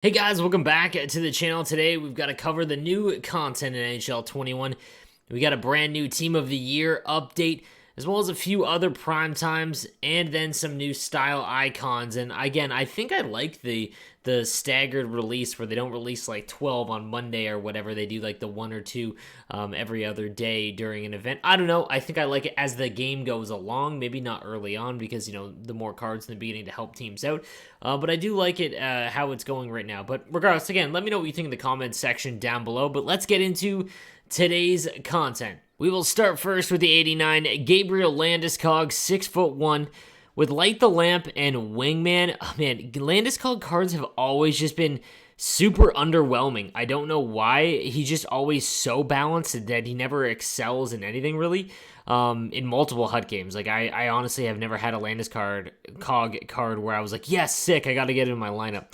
Hey guys, welcome back to the channel. Today we've got to cover the new content in NHL 21. We got a brand new Team of the Year update, as well as a few other prime times, and then some new style icons. And again, I think I like the staggered release where they don't release like 12 on Monday or whatever. They do like the one or two every other day during an event. I don't know. I think I like it as the game goes along. Maybe not early on because, you know, the more cards in the beginning to help teams out. But I do like it how it's going right now. But regardless, again, let me know what you think in the comments section down below. But let's get into today's content. We will start first with the 89 GABRIEL Landeskog, 6'1", with Light the Lamp and Wingman. Oh, man, Landeskog cards have always just been super underwhelming. I don't know why. He's just always so balanced that he never excels in anything, really, in multiple HUT games. Like, I honestly have never had a Landeskog card where I was like, yes, sick, I got to get it in my lineup.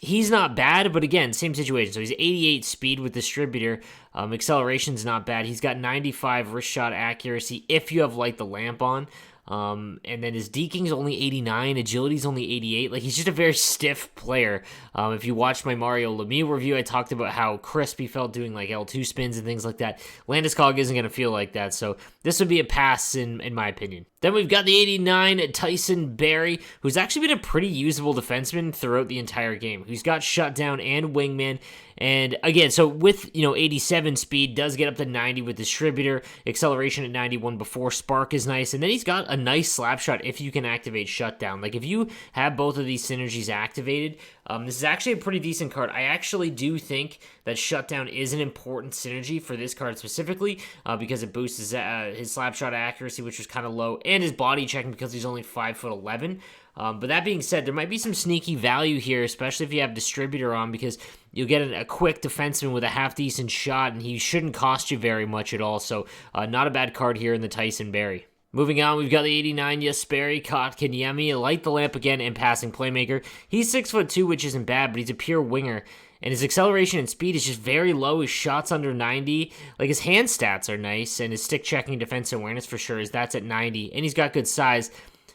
He's not bad, but again, same situation. So he's 88 speed with distributor. Acceleration's not bad. He's got 95 wrist shot accuracy if you have Light the Lamp on. And then his deking's only 89, agility's only 88. Like, he's just a very stiff player. If you watched my Mario Lemieux review, I talked about how crisp he felt doing like L2 spins and things like that. Landeskog isn't going to feel like that, so this would be a pass in my opinion. Then we've got the 89 TYSON BARRIE, who's actually been a pretty usable defenseman throughout the entire game. Who's got shutdown and wingman. And again, so with, 87 speed, does get up to 90 with distributor, acceleration at 91 before spark is nice, and then he's got a nice slap shot if you can activate shutdown. Like, if you have both of these synergies activated, this is actually a pretty decent card. I actually do think that shutdown is an important synergy for this card specifically, because it boosts his slap shot accuracy, which was kind of low, and his body checking because he's only 5'11". But that being said, there might be some sneaky value here, especially if you have distributor on, because you'll get a quick defenseman with a half-decent shot, and he shouldn't cost you very much at all. So not a bad card here in the TYSON BARRIE. Moving on, we've got the 89 Jesperi Kotkaniemi, Light the Lamp again, and passing playmaker. He's 6'2", which isn't bad, but he's a pure winger. And his acceleration and speed is just very low. His shot's under 90. Like, his hand stats are nice, and his stick checking defense awareness for sure that's at 90. And he's got good size.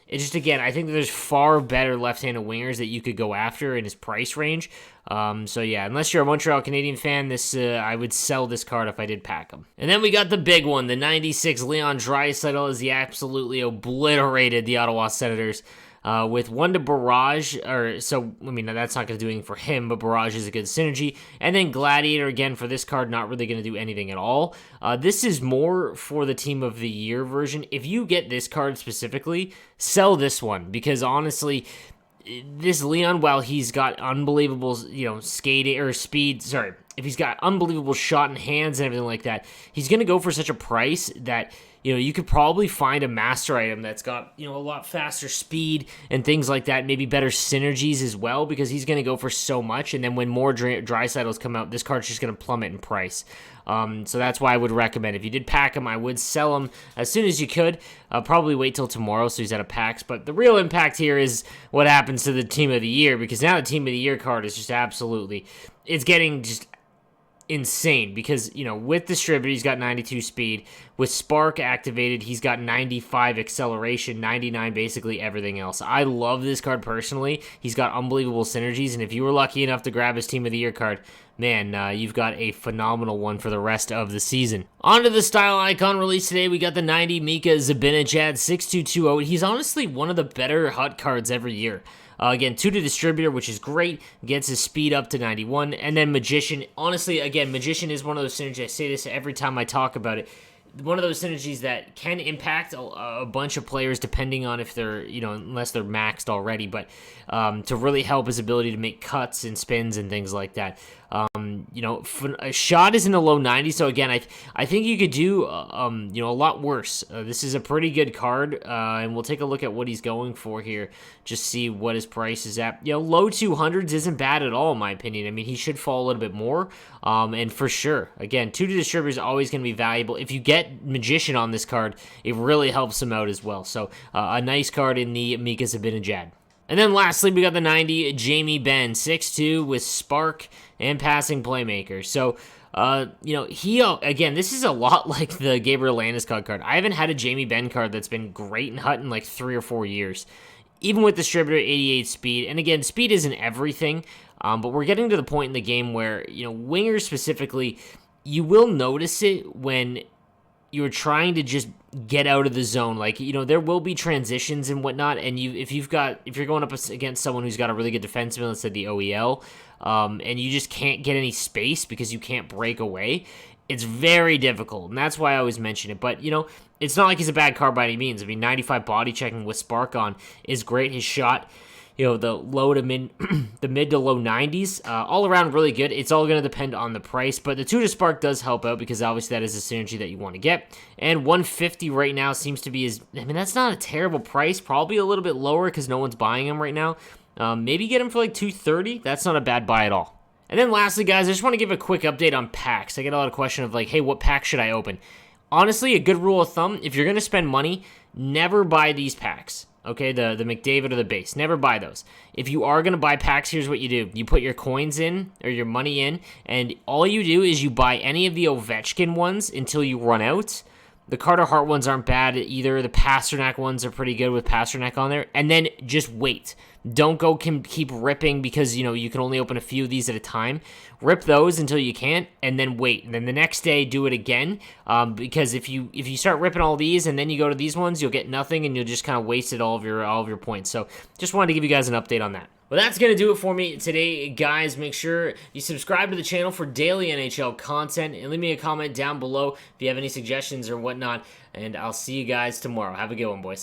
It's just, again, I think that there's far better left-handed wingers that you could go after in his price range. So, yeah, unless you're a Montreal Canadian fan, I would sell this card if I did pack him. And then we got the big one, the 96 Leon Draisaitl, as he absolutely obliterated the Ottawa Senators. With one to barrage, that's not going to do anything for him, but barrage is a good synergy. And then Gladiator, again, for this card, not really going to do anything at all. This is more for the Team of the Year version. If you get this card specifically, sell this one, because honestly, this Leon, while he's got unbelievable, skating or speed, if he's got unbelievable shot in hands and everything like that, he's going to go for such a price that, you could probably find a master item that's got, a lot faster speed and things like that, maybe better synergies as well, because he's going to go for so much, and then when more Draisaitl's come out, this card's just going to plummet in price. So that's why I would recommend, if you did pack him, I would sell him as soon as you could. Probably wait till tomorrow so he's out of packs, but the real impact here is what happens to the Team of the Year, because now the Team of the Year card is just absolutely, it's getting just insane, because with distributor he's got 92 speed, with spark activated he's got 95 acceleration, 99 basically everything else. I love this card personally. He's got unbelievable synergies, and if you were lucky enough to grab his Team of the Year card, man, you've got a phenomenal one for the rest of the season. On to the style icon release today. We got the 90 MIKA ZIBANEJAD 6220. He's honestly one of the better HUT cards every year. Again, 2 to distributor, which is great. Gets his speed up to 91. And then Magician. Honestly, again, Magician is one of those synergies. I say this every time I talk about it. One of those synergies that can impact a bunch of players depending on if they're, unless they're maxed already. But to really help his ability to make cuts and spins and things like that. A shot is in the low 90s, so again, I think you could do, a lot worse. This is a pretty good card, and we'll take a look at what he's going for here, just see what his price is at. Low 200s isn't bad at all, in my opinion. I mean, he should fall a little bit more, and for sure, again, 2 to distributor is always going to be valuable. If you get Magician on this card, it really helps him out as well. So, a nice card in the MIKA ZIBANEJAD. And then lastly, we got the 90 Jamie Benn, 6'2", with spark and passing playmaker. So, again, this is a lot like the Gabriel Landeskog card. I haven't had a Jamie Benn card that's been great in HUT in like 3 or 4 years. even with distributor 88 speed, and again, speed isn't everything, but we're getting to the point in the game where, you know, wingers specifically, you will notice it when you're trying to just get out of the zone. Like, you know, there will be transitions and whatnot, and if you're going up against someone who's got a really good defenseman, let's say the OEL, and you just can't get any space because you can't break away, it's very difficult, and that's why I always mention it. But, you know, it's not like he's a bad card by any means. I mean, 95 body checking with Spark on is great. His shot, you know, the low to mid, the mid to low 90s, all around really good. It's all going to depend on the price, but the 2 to Spark does help out because obviously that is a synergy that you want to get. And 150 right now seems to be I mean, that's not a terrible price. Probably a little bit lower because no one's buying him right now. Maybe get him for like 230. That's not a bad buy at all. And then lastly, guys, I just want to give a quick update on packs. I get a lot of questions of like, hey, what pack should I open? Honestly, a good rule of thumb, if you're going to spend money, never buy these packs. Okay, the McDavid or the base. Never buy those. If you are going to buy packs, here's what you do. You put your coins in, or your money in, and all you do is you buy any of the Ovechkin ones until you run out. The Carter Hart ones aren't bad either. The Pasternak ones are pretty good with Pasternak on there. And then just wait. Don't go keep ripping because, you know, you can only open a few of these at a time. Rip those until you can't, and then wait. And then the next day, do it again. Because if you start ripping all these and then you go to these ones, you'll get nothing and you'll just kind of wasted all of your points. So just wanted to give you guys an update on that. Well, that's going to do it for me today, guys. Make sure you subscribe to the channel for daily NHL content, and leave me a comment down below if you have any suggestions or whatnot, and I'll see you guys tomorrow. Have a good one, boys.